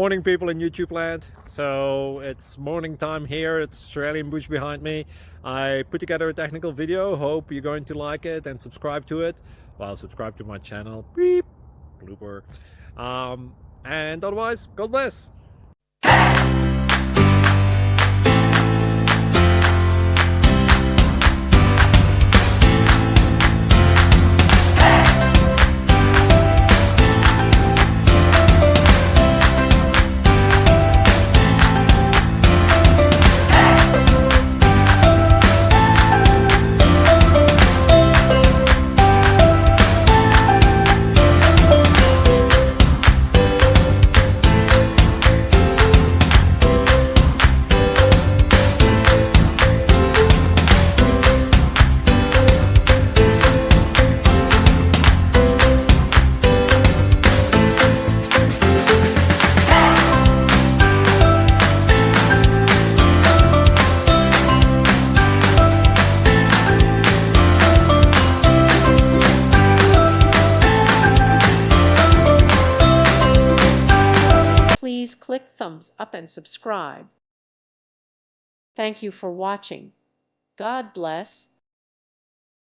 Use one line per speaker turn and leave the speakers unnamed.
Morning people in YouTube land. So it's morning time here. It's Australian bush behind me. I put together a technical video. Hope you're going to like it and subscribe to it. Well, subscribe to my channel. Beep. Blooper. And otherwise, God bless.
Please click thumbs up and subscribe. Thank you for watching. God bless.